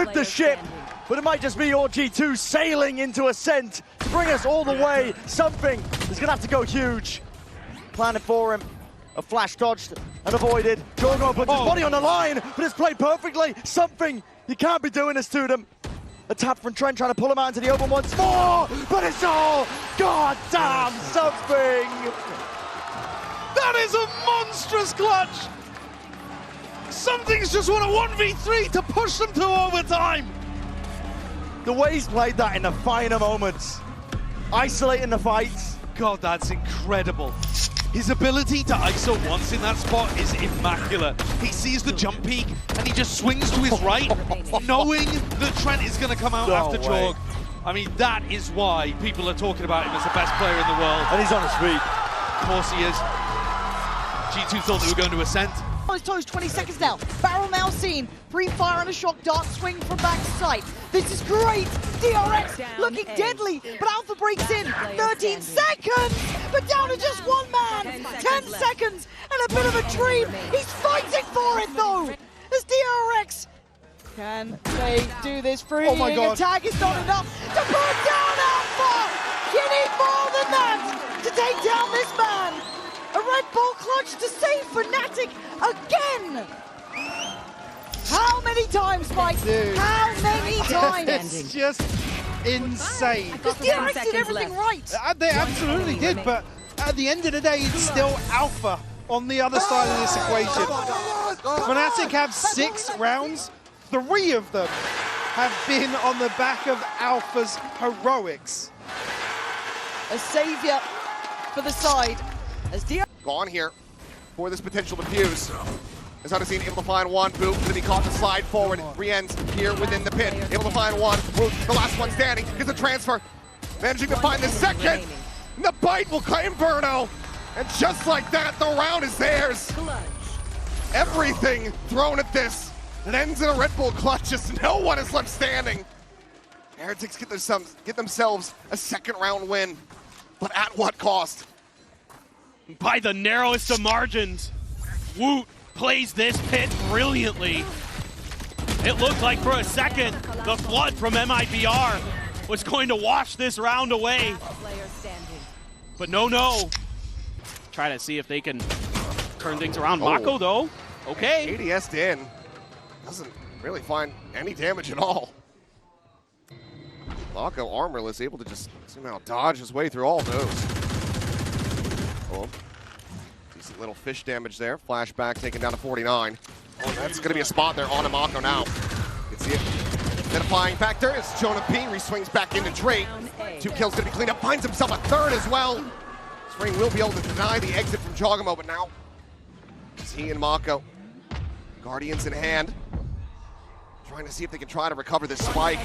with the ship, but it might just be your G2 sailing into Ascent to bring us all the way. Something is going to have to go huge. Planning for him. A flash dodged and avoided. Jorgo puts his body on the line, but it's played perfectly. Something, you can't be doing this to them. A tap from Trent trying to pull him out into the open once more, but it's all goddamn something. That is a monstrous clutch. Something's just won a 1v3 to push them to overtime. The way he's played that in the finer moments, isolating the fights. God, that's incredible. His ability to ISO once in that spot is immaculate. He sees the jump peak and he just swings to his right, knowing that Trent is going to come out after Jorg. I mean, that is why people are talking about him as the best player in the world. And he's on his feet. Of course he is. G2 thought they were going to Ascent. On his toes, 20 seconds now. Barrel now seen. Free fire and a shock dart swing from back to sight. This is great. DRX looking deadly, but Alpha breaks in. 13 seconds, but down to just one man. 10 seconds and a bit of a dream. He's fighting for it though. As DRX, can they do this free? Oh my God. Tag is not enough to put down Alpha. You need more than that to take down this man. A Red Bull clutch to save Fnatic again! How many times, Mike? Dude. How many times? It's just insane. Because DRX did everything right. They absolutely did, but at the end of the day, it's still Alpha on the other side of this equation. Fnatic have 6 rounds. 3 of them have been on the back of Alpha's heroics. A savior for the side. As DRX gone here for this potential defuse. As Unseen able to find one, Boop, then he caught the slide forward, re-ends here within the pit, able to find one, Boop, the last one standing, gets a transfer, managing to find the second, and the bite will claim Burno, and just like that, the round is theirs. Everything thrown at this, it ends in a Red Bull clutch, just no one is left standing. Heretics get themselves a second round win, but at what cost? By the narrowest of margins. Woot plays this pit brilliantly. It looked like for a second the flood from MIBR was going to wash this round away. But no. Try to see if they can turn things around. Mako though, okay. ADS'd in. Doesn't really find any damage at all. Mako armorless, able to just somehow dodge his way through all those. Oh, decent little fish damage there. Flashback taken down to 49. Oh, that's going to be a spot there on Mako now. You can see it. Identifying factor is Jonah P. Re-swings back into Drake. 2 kills going to be cleaned up. Finds himself a third as well. Spring will be able to deny the exit from Jogamo, but now it's he and Mako. Guardians in hand. Trying to see if they can try to recover this spike.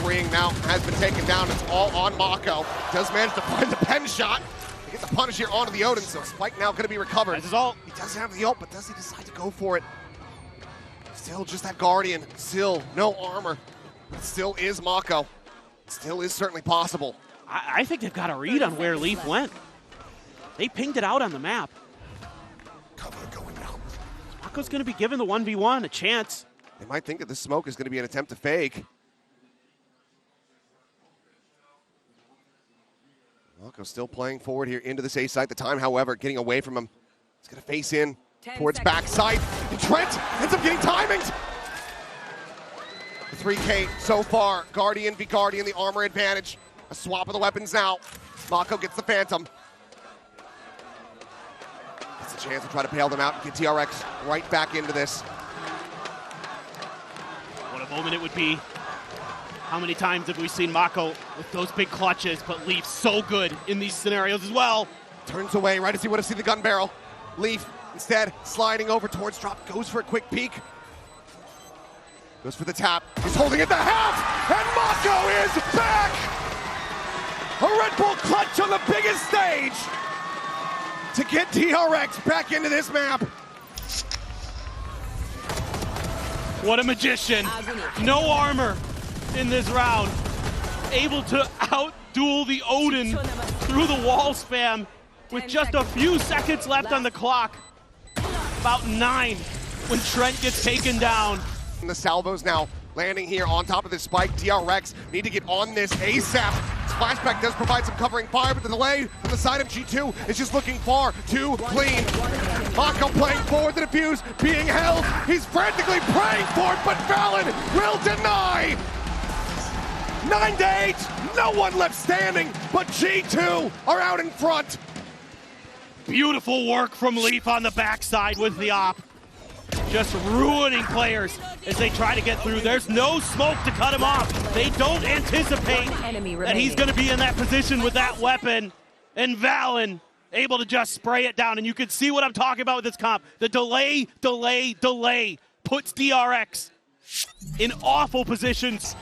Freeing now has been taken down. It's all on Mako. Does manage to find the pen shot. They get the punish here onto the Odin, so Spike now going to be recovered. That's his ult. He does have the ult, but does he decide to go for it? Still just that Guardian. Still no armor. It still is Mako. It still is certainly possible. I think they've got a read on where Leaf went. They pinged it out on the map. Cover going out. Mako's going to be given the 1v1 a chance. They might think that this smoke is going to be an attempt to fake. Mako still playing forward here into this A site. The time, however, getting away from him. He's going to face in towards backside. And Trent ends up getting timinged. The 3K so far. Guardian v Guardian, the armor advantage. A swap of the weapons now. Mako gets the Phantom. Gets a chance to try to bail them out and get TRX right back into this. What a moment it would be. How many times have we seen Mako with those big clutches, but Leaf so good in these scenarios as well. Turns away right as he would have seen the gun barrel. Leaf instead sliding over towards drop, goes for a quick peek. Goes for the tap, he's holding it the half, and Mako is back! A Red Bull clutch on the biggest stage to get DRX back into this map. What a magician. No armor in this round. Able to out-duel the Odin through the wall spam with just a few seconds left on the clock. About 9 when Trent gets taken down. And the salvos now landing here on top of this spike. DRX need to get on this ASAP. Flashback does provide some covering fire, but the delay from the side of G2 is just looking far too clean. Mako playing forward, the defuse being held. He's frantically praying for it, but Fallon will deny. 9 to 8, no one left standing, but G2 are out in front. Beautiful work from Leaf on the backside with the op. Just ruining players as they try to get through. There's no smoke to cut him off. They don't anticipate that he's going to be in that position with that weapon. And Valen able to just spray it down. And you can see what I'm talking about with this comp. The delay puts DRX in awful positions.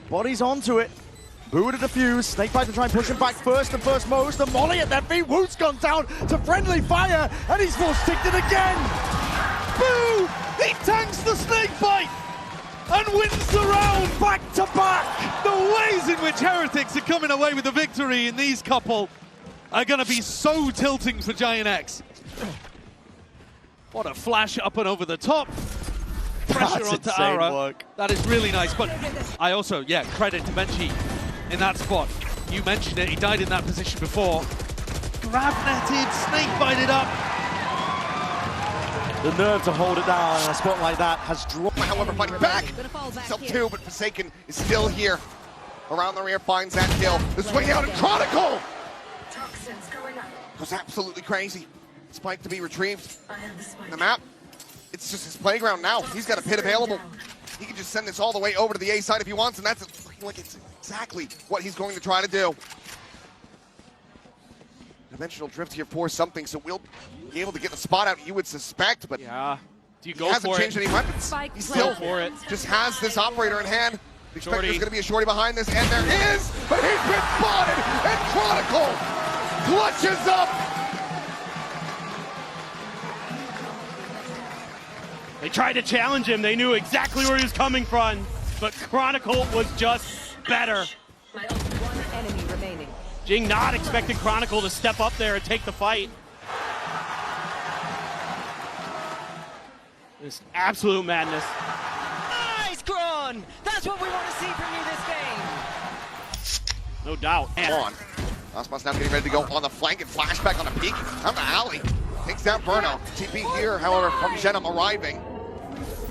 Bodies onto it. Boo to defuse. Snakebite to try and push him back first and first most. The molly at their feet. Woot's gone down to friendly fire. And he's forced sticked it again. Boo! He tanks the Snakebite and wins the round Back to back. The ways in which Heretics are coming away with the victory in these couple are going to be so tilting for Giant X. What a flash up and over the top. Pressure That's onto insane Ara. work. That is really nice. But I also, credit to Benji in that spot. You mentioned it, he died in that position before. Grab netted, Snakebited up. The nerve to hold it down in a spot like that has drawn. However, fighting back. Self two, but Forsaken is still here. Around the rear finds that kill. The swing out and Chronicle goes absolutely crazy. Spike to be retrieved. The map, it's just his playground now. He's got a pit available. He can just send this all the way over to the A side if he wants, and that's like it's exactly what he's going to try to do. Dimensional drift here for something, so we'll be able to get the spot out, you would suspect, but Yeah. Do you he go for hasn't it? changed any weapons. Spike He still for it. just has this operator in hand. Expect Shorty. there's going to be a shorty behind this, and there is, but he's been spotted, and Chronicle clutches up. They tried to challenge him. They knew exactly where he was coming from. But Chronicle was just better. One enemy remaining. Jing not expecting Chronicle to step up there and take the fight. This absolute madness. Nice, Kron! That's what we want to see from you this game. No doubt. Come on. Osmos now getting ready to go on the flank and flashback on a peek. Down the alley. Takes down Burno. TP here, however, from Shenum arriving.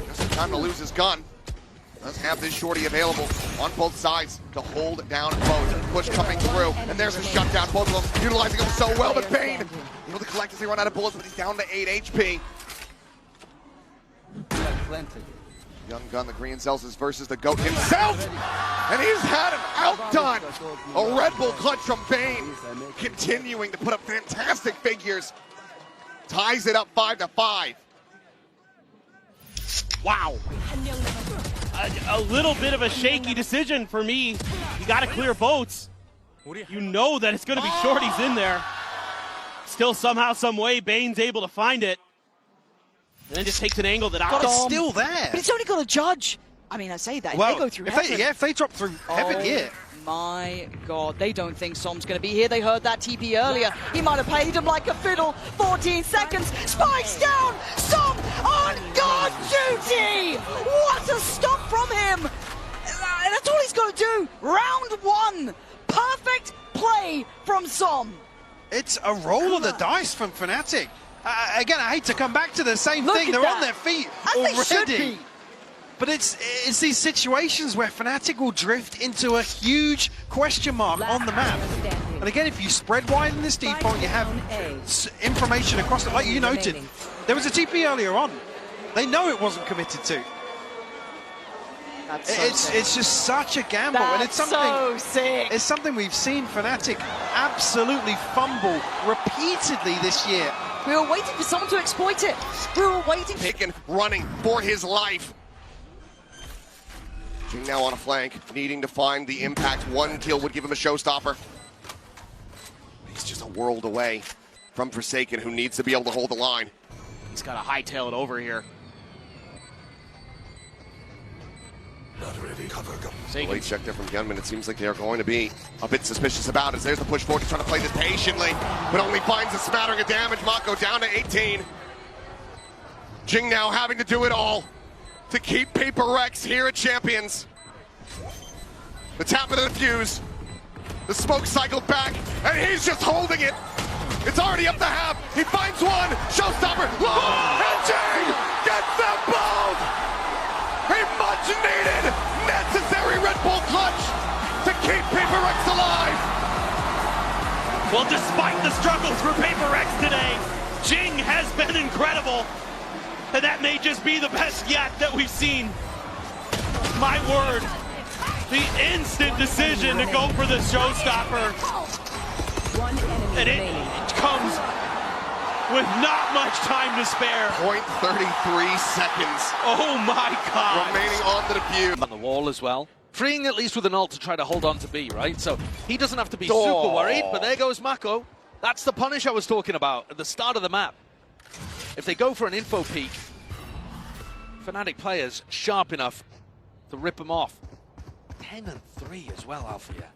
Just in time to lose his gun. Does have this shorty available on both sides to hold down both. Push coming through, and there's a shutdown. Both of them utilizing him so well, but Bane able to collect as they run out of bullets, but he's down to 8 HP. Young Gun, the green cells is versus the GOAT himself, and he's had an outdone. A Red Bull clutch from Bane, continuing to put up fantastic figures. Ties it up 5-5. Wow. A little bit of a shaky decision for me. You got to clear boats. You know that it's going to be shorties in there. Still, somehow, some way, Bane's able to find it. And then just takes an angle that God, it's still there. But it's only got a judge. I mean, I say that. Well, if they go through if heaven. if they drop through heaven here. My God, they don't think Som's going to be here. They heard that TP earlier. He might have played him like a fiddle. 14 seconds. Spikes down. Som on guard duty. What a stop from him. That's all he's got to do. Round one. Perfect play from Som. It's a roll of the dice from Fnatic. Again, I hate to come back to the same Look thing. at They're that. on their feet As they should already. be. But it's these situations where Fnatic will drift into a huge question mark on the map. And again, if you spread wide in this default, you have information across it. Like you noted, there was a TP earlier on. They know it wasn't committed to. That's so sick. It's just such a gamble, and it's That's something. so sick. It's something we've seen Fnatic absolutely fumble repeatedly this year. We were waiting for someone to exploit it. We were waiting. Taken, running for his life. Jing now on a flank, needing to find the impact. One kill would give him a showstopper. He's just a world away from Forsaken, who needs to be able to hold the line. He's got to hightail it over here. Late check there from Gunman. It seems like they are going to be a bit suspicious about it. There's the push forward, trying to play this patiently, but only finds a smattering of damage. Mako down to 18. Jing now having to do it all. to keep Paper Rex here at Champions. The tap of the fuse. The smoke cycled back, and he's just holding it. It's already up to half. He finds one. Showstopper. And Jay gets them both. A much needed, necessary Red Bull clutch to keep Paper Rex alive. Well, despite the struggles for Paper Rex today, Jing has been incredible. And that may just be the best yet that we've seen. My word. The instant decision to go for the showstopper. And it comes with not much time to spare. 0.33 seconds. Oh my God. Remaining on the defuse. On the wall as well. Freeing at least with an ult to try to hold on to B, right? So he doesn't have to be super worried, but there goes Mako. That's the punish I was talking about at the start of the map. If they go for an info peek, Fnatic players sharp enough to rip them off. 10 and 3 as well, Althea.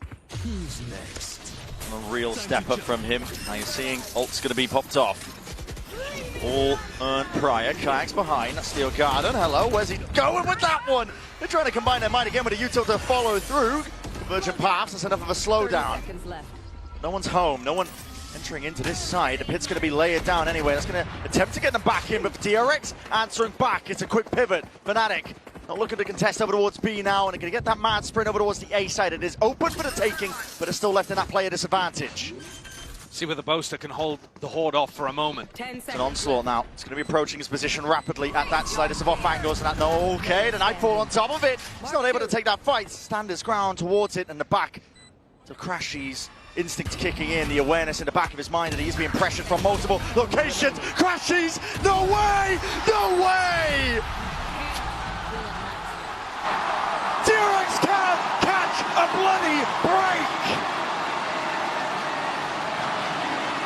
Who's next? A real step up from him. Now you're seeing ult's going to be popped off. All earned prior. Kayak's behind. Steel Garden. Hello. Where's he going with that one? They're trying to combine their might again with a util to follow through. Convergent paths. That's enough of a slowdown. No one's home. No one entering into this side. The pit's going to be layered down anyway. That's going to attempt to get them back in, but DRX answering back. It's a quick pivot. Fnatic not looking to contest over towards B now, and they're going to get that mad sprint over towards the A side. It is open for the taking, but it's still left in that player disadvantage. See where the Boaster can hold the Horde off for a moment. It's an onslaught now. It's going to be approaching his position rapidly at that side. It's off angles and that. No, okay, the Nightfall on top of it. He's not able to take that fight. Stand his ground towards it and the back. So Crashy's instinct kicking in, the awareness in the back of his mind that he's being pressured from multiple locations. Crashy's, no way, no way! DRX can catch a bloody break!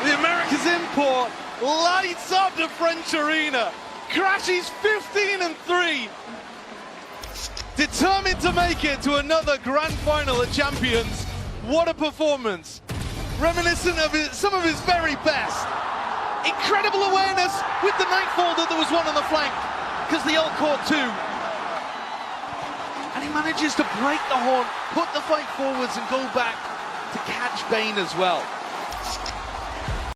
The America's import lights up the French arena. Crashy's 15 and 3. Determined to make it to another grand final at Champions. What a performance. Reminiscent of some of his very best. Incredible awareness with the Nightfall that there was one on the flank, because the ult caught two. And he manages to break the horn, put the fight forwards and go back to catch Bane as well.